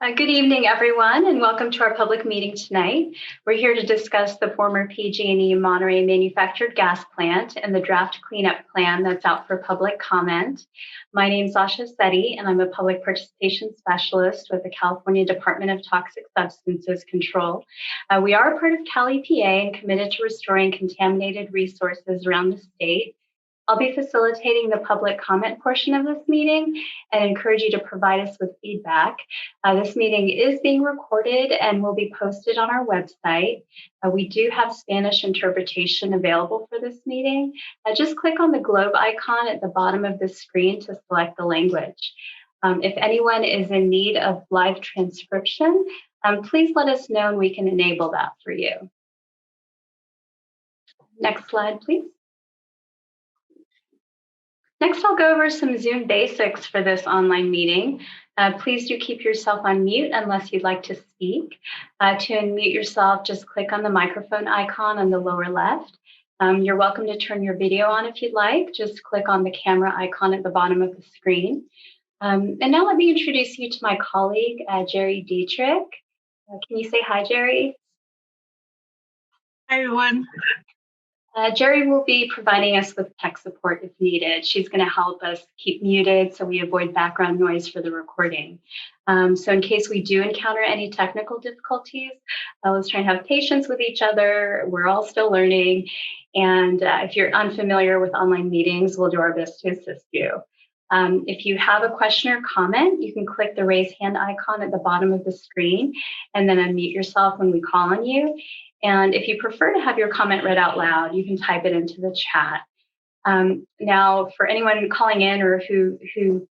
Good evening, everyone, and welcome to our public meeting tonight. We're here to discuss the former PG&E Monterey manufactured gas plant and the draft cleanup plan that's out for public comment. My name is Sasha Setti, and I'm a public participation specialist with the California Department of Toxic Substances Control. We are a part of Cal EPA and committed to restoring contaminated resources around the state. I'll be facilitating the public comment portion of this meeting and encourage you to provide us with feedback. This meeting is being recorded and will be posted on our website. We do have Spanish interpretation available for this meeting. Just click on the globe icon at the bottom of the screen to select the language. If anyone is in need of live transcription, please let us know and we can enable that for you. Next slide, please. Next, I'll go over some Zoom basics for this online meeting. Please do keep yourself on mute unless you'd like to speak. To unmute yourself, just click on the microphone icon on the lower left. You're welcome to turn your video on if you'd like. Just click on the camera icon at the bottom of the screen. And now let me introduce you to my colleague, Jerry Dietrich. Can you say hi, Jerry? Hi, everyone. Jerry will be providing us with tech support if needed. She's going to help us keep muted so we avoid background noise for the recording. So in case we do encounter any technical difficulties, let's try and have patience with each other. We're all still learning. And if you're unfamiliar with online meetings, we'll do our best to assist you. If you have a question or comment, you can click the raise hand icon at the bottom of the screen and then unmute yourself when we call on you. And if you prefer to have your comment read out loud, you can type it into the chat. Now, for anyone calling in or who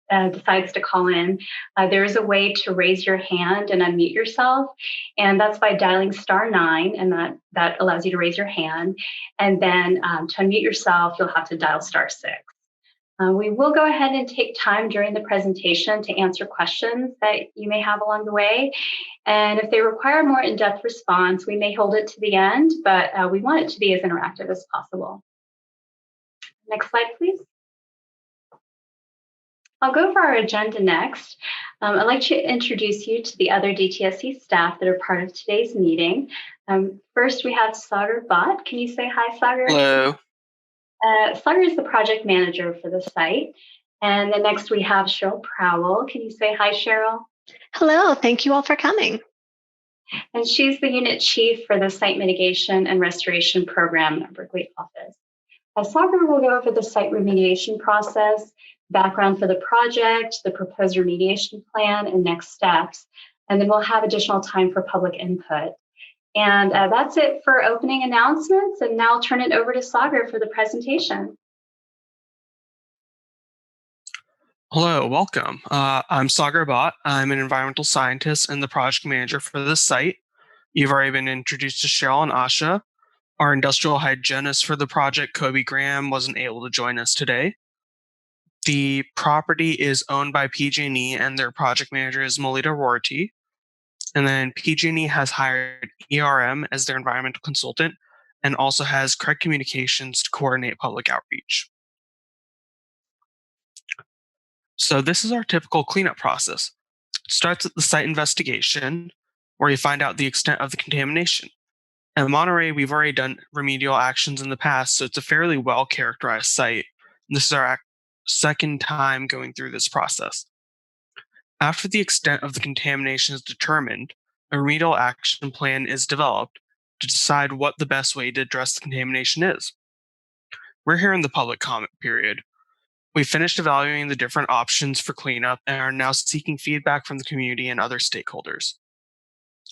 decides to call in, there is a way to raise your hand and unmute yourself. And that's by dialing *9, and that allows you to raise your hand. And then to unmute yourself, you'll have to dial *6. We will go ahead and take time during the presentation to answer questions that you may have along the way. And if they require more in-depth response, we may hold it to the end, but we want it to be as interactive as possible. Next slide, please. I'll go over our agenda next. I'd like to introduce you to the other DTSC staff that are part of today's meeting. First, we have Sagar Bhatt. Can you say hi, Sagar? Hello. Sagar is the project manager for the site. And then next we have Cheryl Prowell. Can you say hi, Cheryl? Hello, thank you all for coming. And she's the unit chief for the Site Mitigation and Restoration Program at Berkeley office. Sagar will go over the site remediation process, background for the project, the proposed remediation plan, and next steps. And then we'll have additional time for public input. And that's it for opening announcements. And now I'll turn it over to Sagar for the presentation. Hello, welcome. I'm Sagar Bhatt. I'm an environmental scientist and the project manager for this site. You've already been introduced to Cheryl and Asha. Our industrial hygienist for the project, Kobe Graham, wasn't able to join us today. The property is owned by PG&E and their project manager is Melita Rorty. And then PG&E has hired ERM as their environmental consultant and also has Craig Communications to coordinate public outreach. So this is our typical cleanup process. It starts at the site investigation, where you find out the extent of the contamination. At Monterey, we've already done remedial actions in the past, so it's a fairly well-characterized site. This is our second time going through this process. After the extent of the contamination is determined, a remedial action plan is developed to decide what the best way to address the contamination is. We're here in the public comment period. We finished evaluating the different options for cleanup and are now seeking feedback from the community and other stakeholders.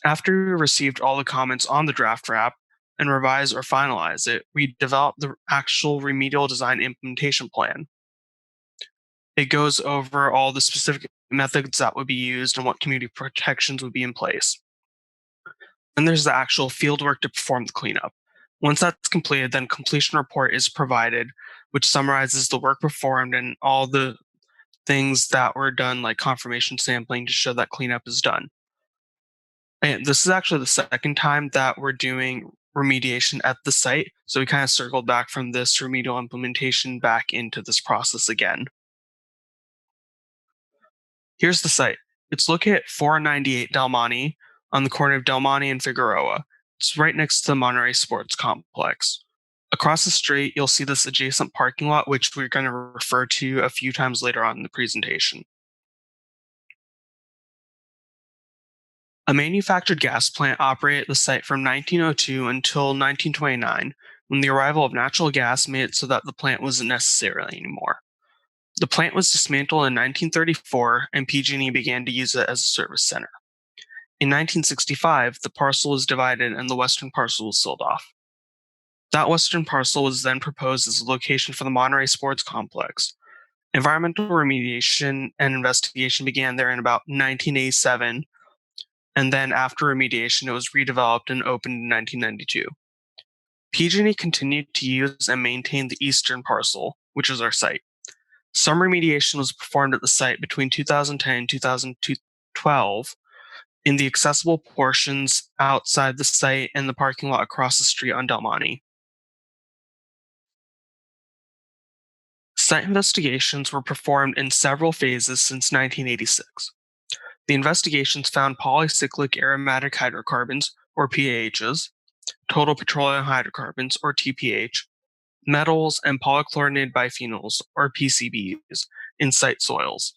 After we received all the comments on the draft RAP and revise or finalize it, we developed the actual remedial design implementation plan. It goes over all the specific methods that would be used and what community protections would be in place. Then there's the actual field work to perform the cleanup. Once that's completed, then completion report is provided, which summarizes the work performed and all the things that were done, like confirmation sampling, to show that cleanup is done. And this is actually the second time that we're doing remediation at the site, so we kind of circled back from this remedial implementation back into this process again. Here's the site. It's located at 498 Del Monte on the corner of Del Monte and Figueroa. It's right next to the Monterey Sports Complex. Across the street, you'll see this adjacent parking lot, which we're going to refer to a few times later on in the presentation. A manufactured gas plant operated at the site from 1902 until 1929, when the arrival of natural gas made it so that the plant wasn't necessary anymore. The plant was dismantled in 1934, and PG&E began to use it as a service center. In 1965, the parcel was divided and the western parcel was sold off. That western parcel was then proposed as a location for the Monterey Sports Complex. Environmental remediation and investigation began there in about 1987, and then after remediation, it was redeveloped and opened in 1992. PG&E continued to use and maintain the eastern parcel, which is our site. Some remediation was performed at the site between 2010 and 2012 in the accessible portions outside the site and the parking lot across the street on Del Monte. Site investigations were performed in several phases since 1986. The investigations found polycyclic aromatic hydrocarbons, or PAHs, total petroleum hydrocarbons, or TPH, metals, and polychlorinated biphenyls, or PCBs, in site soils.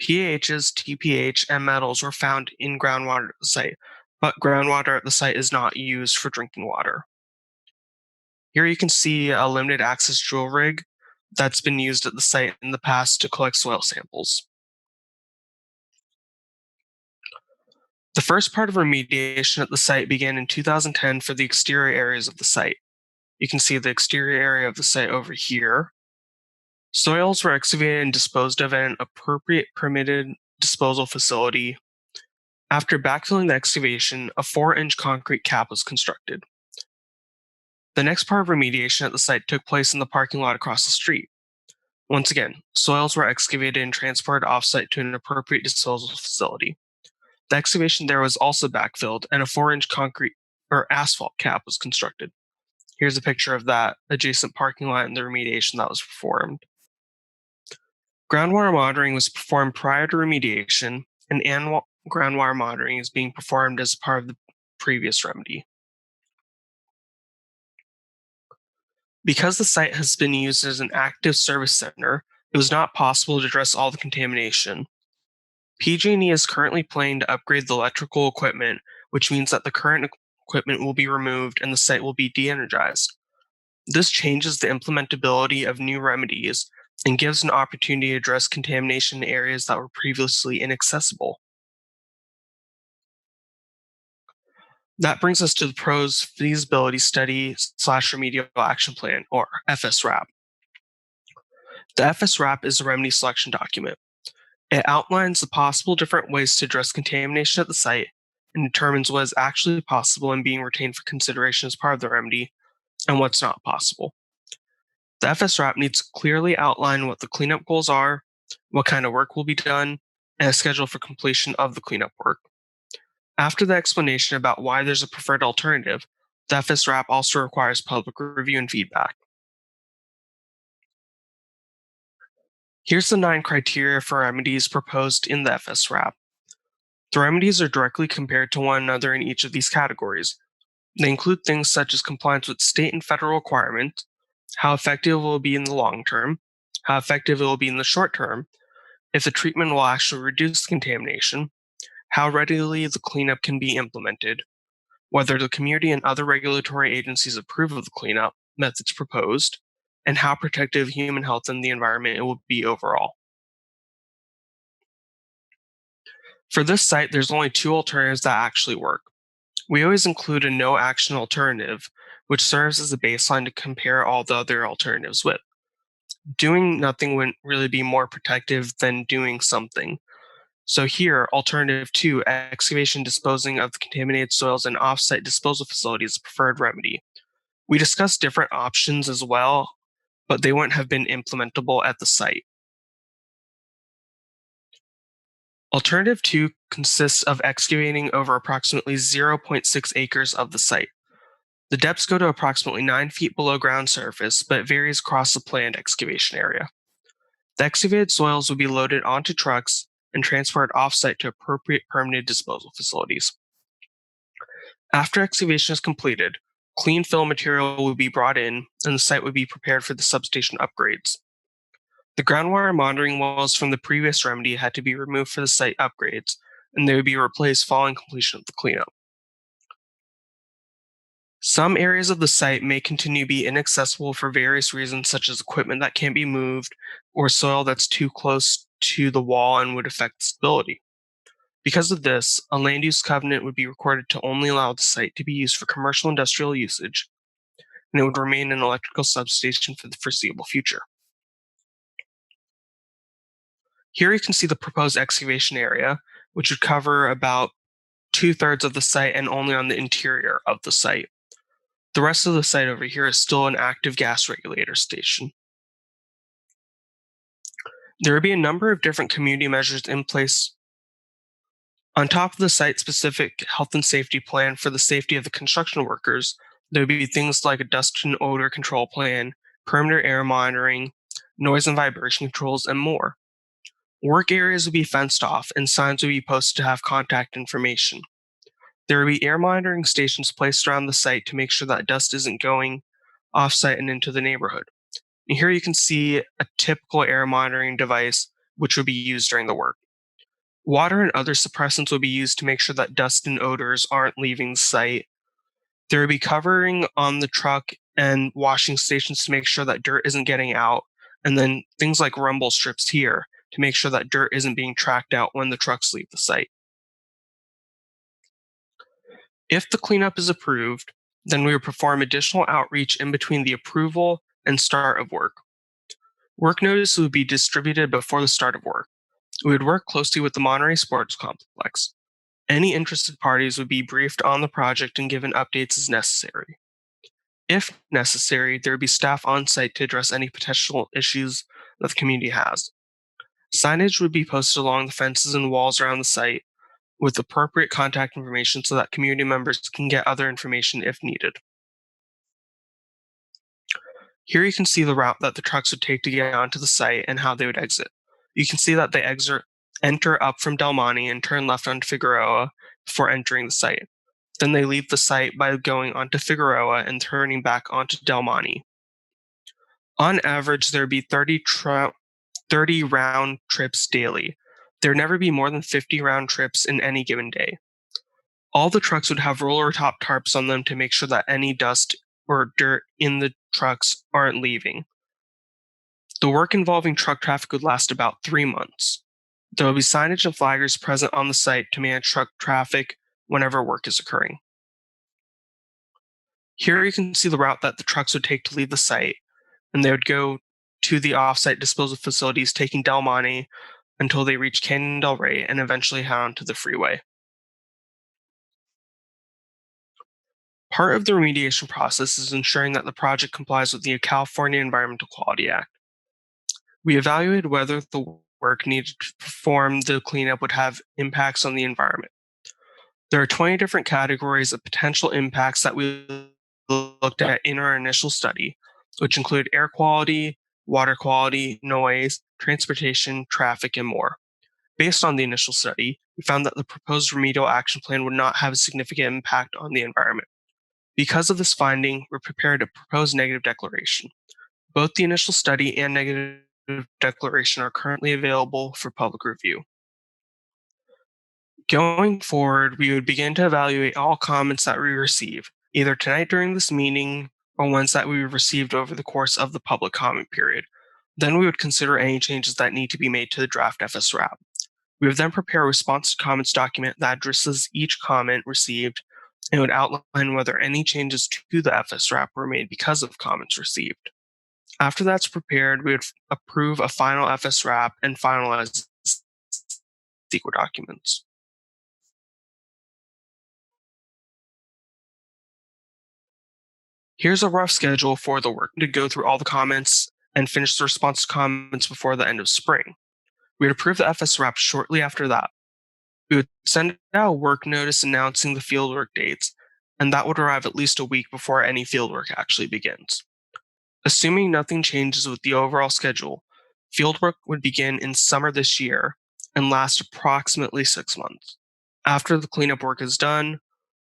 PAHs, TPH, and metals were found in groundwater at the site, but groundwater at the site is not used for drinking water. Here you can see a limited access drill rig that's been used at the site in the past to collect soil samples. The first part of remediation at the site began in 2010 for the exterior areas of the site. You can see the exterior area of the site over here. Soils were excavated and disposed of at an appropriate permitted disposal facility. After backfilling the excavation, a 4-inch concrete cap was constructed. The next part of remediation at the site took place in the parking lot across the street. Once again, soils were excavated and transported off-site to an appropriate disposal facility. The excavation there was also backfilled, and a 4-inch concrete or asphalt cap was constructed. Here's a picture of that adjacent parking lot and the remediation that was performed. Groundwater monitoring was performed prior to remediation, and annual groundwater monitoring is being performed as part of the previous remedy. Because the site has been used as an active service center, it was not possible to address all the contamination. PG&E is currently planning to upgrade the electrical equipment, which means that the current equipment will be removed and the site will be de-energized. This changes the implementability of new remedies and gives an opportunity to address contamination in areas that were previously inaccessible. That brings us to the PRO's feasibility study / remedial action plan, or FSRAP. The FSRAP is a remedy selection document. It outlines the possible different ways to address contamination at the site and determines what is actually possible and being retained for consideration as part of the remedy and what's not possible. The FSRAP needs to clearly outline what the cleanup goals are, what kind of work will be done, and a schedule for completion of the cleanup work. After the explanation about why there's a preferred alternative, the FSRAP also requires public review and feedback. Here's the 9 criteria for remedies proposed in the FSRAP. The remedies are directly compared to one another in each of these categories. They include things such as compliance with state and federal requirements, how effective it will be in the long term, how effective it will be in the short term, if the treatment will actually reduce contamination, how readily the cleanup can be implemented, whether the community and other regulatory agencies approve of the cleanup methods proposed, and how protective of human health and the environment it will be overall. For this site, there's only 2 alternatives that actually work. We always include a no action alternative, which serves as a baseline to compare all the other alternatives with. Doing nothing wouldn't really be more protective than doing something. So here, alternative 2, excavation disposing of the contaminated soils and off-site disposal facilities is a preferred remedy. We discussed different options as well, but they wouldn't have been implementable at the site. Alternative 2 consists of excavating over approximately 0.6 acres of the site. The depths go to approximately 9 feet below ground surface, but it varies across the planned excavation area. The excavated soils would be loaded onto trucks and transported off-site to appropriate permanent disposal facilities. After excavation is completed, clean fill material would be brought in, and the site would be prepared for the substation upgrades. The groundwater monitoring wells from the previous remedy had to be removed for the site upgrades, and they would be replaced following completion of the cleanup. Some areas of the site may continue to be inaccessible for various reasons, such as equipment that can't be moved or soil that's too close to the wall and would affect stability. Because of this, a land use covenant would be recorded to only allow the site to be used for commercial industrial usage, and it would remain an electrical substation for the foreseeable future. Here you can see the proposed excavation area, which would cover about 2/3 of the site and only on the interior of the site. The rest of the site over here is still an active gas regulator station. There would be a number of different community measures in place on top of the site-specific health and safety plan for the safety of the construction workers. There would be things like a dust and odor control plan, perimeter air monitoring, noise and vibration controls, and more. Work areas would be fenced off, and signs would be posted to have contact information. There would be air monitoring stations placed around the site to make sure that dust isn't going off-site and into the neighborhood. And here you can see a typical air monitoring device which would be used during the work. Water and other suppressants would be used to make sure that dust and odors aren't leaving the site. There would be covering on the truck and washing stations to make sure that dirt isn't getting out, and then things like rumble strips here to make sure that dirt isn't being tracked out when the trucks leave the site. If the cleanup is approved, then we would perform additional outreach in between the approval and start of work. Work notice would be distributed before the start of work. We would work closely with the Monterey Sports Complex. Any interested parties would be briefed on the project and given updates as necessary. If necessary, there would be staff on site to address any potential issues that the community has. Signage would be posted along the fences and walls around the site with appropriate contact information so that community members can get other information if needed. Here you can see the route that the trucks would take to get onto the site and how they would exit. You can see that they enter up from Del Monte and turn left onto Figueroa before entering the site. Then they leave the site by going onto Figueroa and turning back onto Del Monte. On average, there would be 30 round trips daily. There would never be more than 50 round trips in any given day. All the trucks would have roller top tarps on them to make sure that any dust or dirt in the trucks aren't leaving. The work involving truck traffic would last about 3 months. There will be signage and flaggers present on the site to manage truck traffic whenever work is occurring. Here you can see the route that the trucks would take to leave the site, and they would go to the off-site disposal facilities taking Del Monte until they reach Canyon Del Rey and eventually head onto the freeway. Part of the remediation process is ensuring that the project complies with the California Environmental Quality Act. We evaluated whether the work needed to perform the cleanup would have impacts on the environment. There are 20 different categories of potential impacts that we looked at in our initial study, which include air quality, water quality, noise, transportation, traffic, and more. Based on the initial study, we found that the proposed remedial action plan would not have a significant impact on the environment. Because of this finding, we're prepared to propose negative declaration. Both the initial study and negative declaration are currently available for public review. Going forward, we would begin to evaluate all comments that we receive, either tonight during this meeting or ones that we received over the course of the public comment period. Then we would consider any changes that need to be made to the draft FSRAP. We would then prepare a response to comments document that addresses each comment received and would outline whether any changes to the FSRAP were made because of comments received. After that's prepared, we would approve a final FSRAP and finalize CEQA documents. Here's a rough schedule for the work to go through all the comments and finish the response to comments before the end of spring. We would approve the FSRAP shortly after that. We would send out a work notice announcing the fieldwork dates, and that would arrive at least a week before any fieldwork actually begins. Assuming nothing changes with the overall schedule, fieldwork would begin in summer this year, and last approximately 6 months. After the cleanup work is done,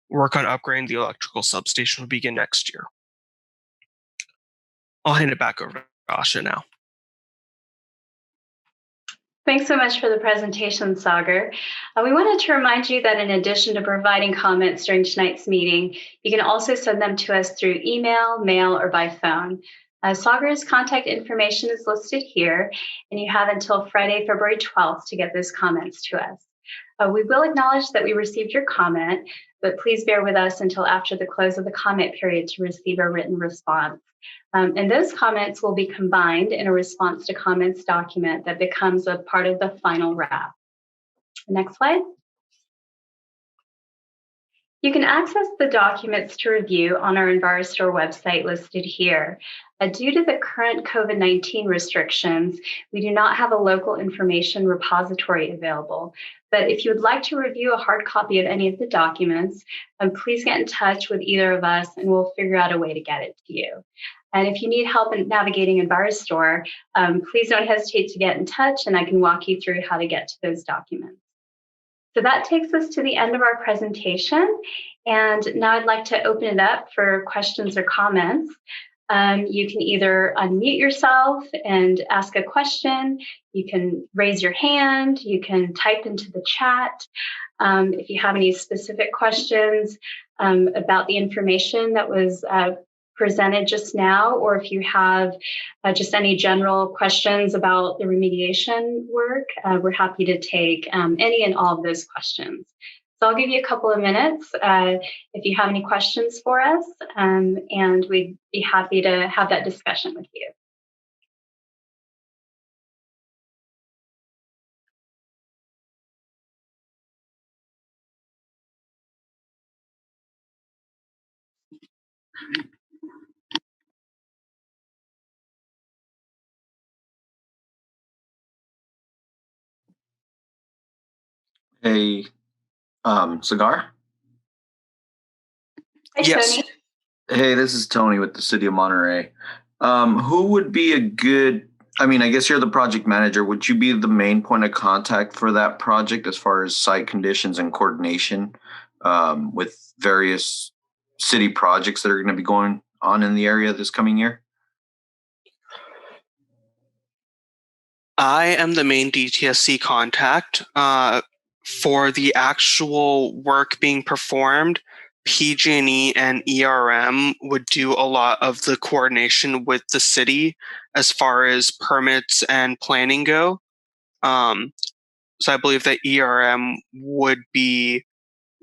work on upgrading the electrical substation will begin next year. I'll hand it back over to Asha now. Thanks so much for the presentation, Sagar. We wanted to remind you that in addition to providing comments during tonight's meeting, you can also send them to us through email, mail, or by phone. Sagar's contact information is listed here, and you have until Friday, February 12th to get those comments to us. We will acknowledge that we received your comment, but please bear with us until after the close of the comment period to receive a written response. And those comments will be combined in a response to comments document that becomes a part of the final wrap. Next slide. You can access the documents to review on our Envirostore website listed here. Due to the current COVID-19 restrictions, we do not have a local information repository available. But if you would like to review a hard copy of any of the documents, please get in touch with either of us and we'll figure out a way to get it to you. And if you need help in navigating Envirostore, please don't hesitate to get in touch and I can walk you through how to get to those documents. So that takes us to the end of our presentation. And now I'd like to open it up for questions or comments. You can either unmute yourself and ask a question. You can raise your hand. You can type into the chat. If you have any specific questions about the information that was presented just now, or if you have just any general questions about the remediation work, we're happy to take any and all of those questions. So I'll give you a couple of minutes if you have any questions for us, and we'd be happy to have that discussion with you. Hey, Sagar? Hi, Yes. Tony. Hey, this is Tony with the City of Monterey. Who would be a good, I guess you're the project manager. Would you be the main point of contact for that project as far as site conditions and coordination with various city projects that are going to be going on in the area this coming year? I am the main DTSC contact. For the actual work being performed, PG&E and ERM would do a lot of the coordination with the city as far as permits and planning go. So I believe that ERM would be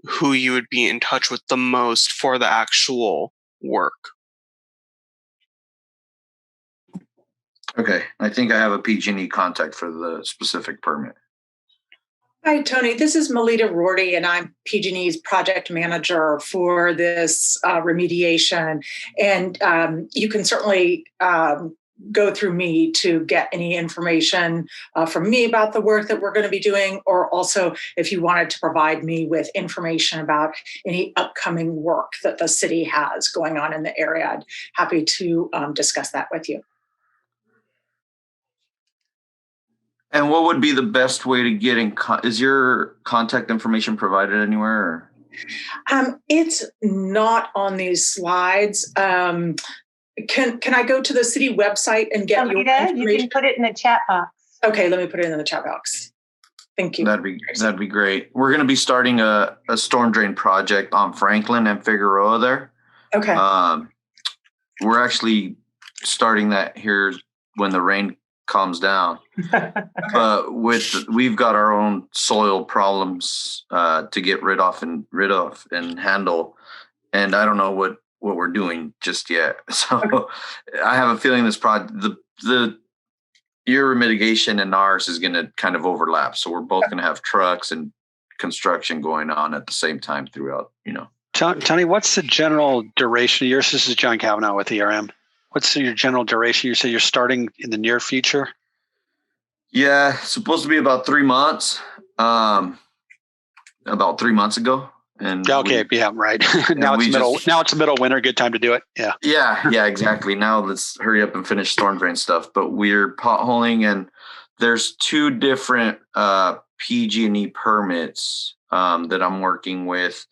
who you would be in touch with the most for the actual work. Okay, I think I have a PG&E contact for the specific permit. Hi, Tony. This is Melita Rorty, and I'm PG&E's project manager for this remediation. And you can certainly go through me to get any information from me about the work that we're going to be doing, or also if you wanted to provide me with information about any upcoming work that the city has going on in the area, I'd happy to discuss that with you. And what would be the best way to get in? Is your contact information provided anywhere? Or? It's not on these slides. Can I go to the city website and get your information? You can put it in the chat box. Okay, let me put it in the chat box. Thank you. That'd be great. We're going to be starting a storm drain project on Franklin and Figueroa there. Okay. We're actually starting that here when the rain calms down. But we've got our own soil problems to get rid of and handle, and I don't know what we're doing just yet. So okay. I have a feeling this project, your mitigation and ours is going to kind of overlap. So we're both going to have trucks and construction going on at the same time throughout. Tony, what's the general duration? This is John Cavanaugh with ERM. What's your general duration? You say you're starting in the near future? Yeah, it's supposed to be about 3 months. About 3 months ago. And yeah, right. Now it's the middle of winter. Good time to do it. Yeah. Yeah, exactly. Now let's hurry up and finish storm drain stuff. But we're potholing, and there's two different PG&E permits that I'm working with.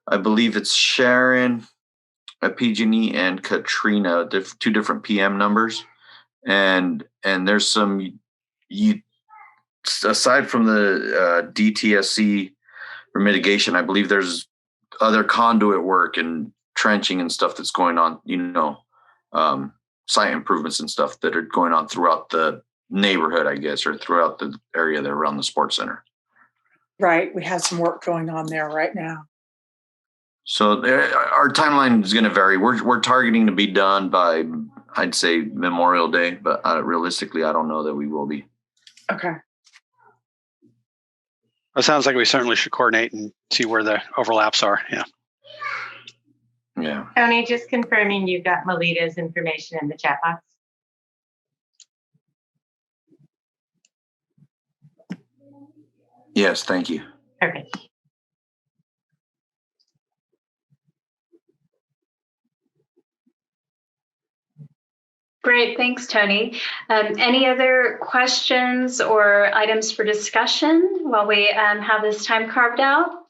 I believe it's Sharon at PG&E and Katrina, two different PM numbers. And there's some, aside from the DTSC mitigation, I believe there's other conduit work and trenching and stuff that's going on, site improvements and stuff that are going on throughout the neighborhood, I guess, or throughout the area there around the sports center. Right. We have some work going on there right now. So our timeline is going to vary. We're targeting to be done by, I'd say, Memorial Day, but realistically, I don't know that we will be. Okay. It sounds like we certainly should coordinate and see where the overlaps are. Yeah. Yeah. Tony, just confirming you got Melita's information in the chat box. Yes, thank you. Perfect. Great, thanks, Tony. Any other questions or items for discussion while we have this time carved out?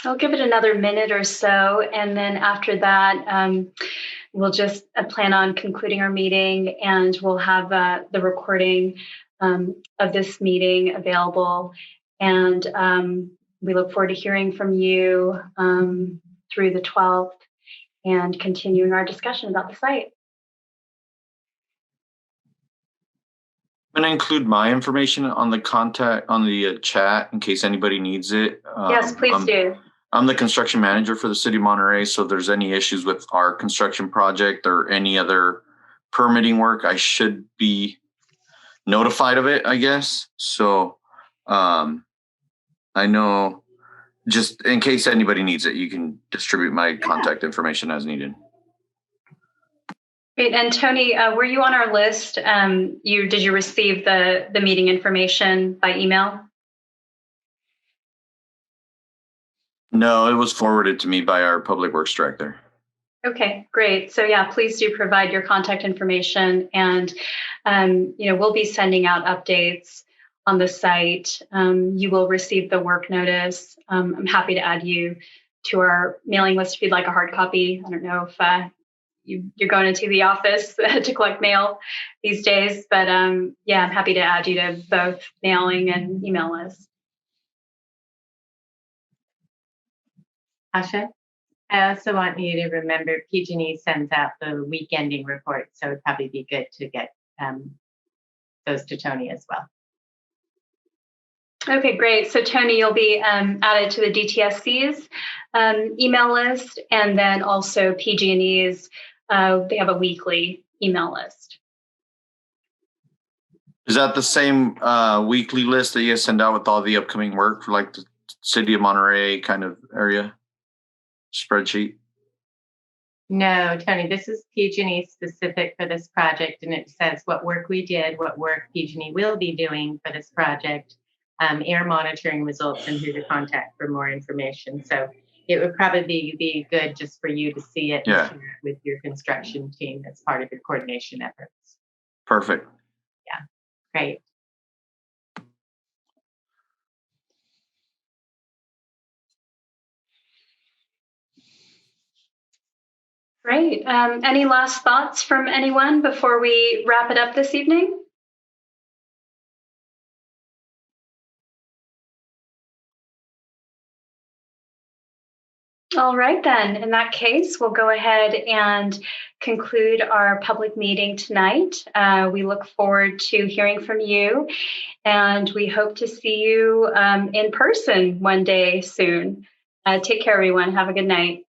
I'll give it another minute or so, and then after that, we'll just plan on concluding our meeting, and we'll have the recording of this meeting available. And we look forward to hearing from you through the 12th and continuing our discussion about the site. I'm going to include my information on the chat in case anybody needs it. Yes, please do. I'm the construction manager for the city of Monterey. So if there's any issues with our construction project or any other permitting work, I should be notified of it, I guess. So I know, just in case anybody needs it, you can distribute my contact information as needed. Great. And Tony, were you on our list? Did you receive the meeting information by email? No, it was forwarded to me by our public works director. Okay, great. So yeah, please do provide your contact information, and we'll be sending out updates on the site. You will receive the work notice. I'm happy to add you to our mailing list if you'd like a hard copy. I don't know if you're going into the office to collect mail these days, but yeah, I'm happy to add you to both mailing and email lists. Asha, I also want you to remember PG&E sends out the week ending report, so it'd probably be good to get those to Tony as well. Okay, great. So Tony, you'll be added to the DTSC's email list, and then also PG&E's, they have a weekly email list. Is that the same weekly list that you guys send out with all the upcoming work for like the city of Monterey kind of area spreadsheet? No, Tony, this is PG&E specific for this project, and it says what work we did, what work PG&E will be doing for this project, air monitoring results, and who to contact for more information. So it would probably be good just for you to see it and share it with your construction team as part of your coordination efforts. Perfect. Yeah, great. Great. Any last thoughts from anyone before we wrap it up this evening? All right, then. In that case, we'll go ahead and conclude our public meeting tonight. We look forward to hearing from you, and we hope to see you in person one day soon. Take care, everyone. Have a good night.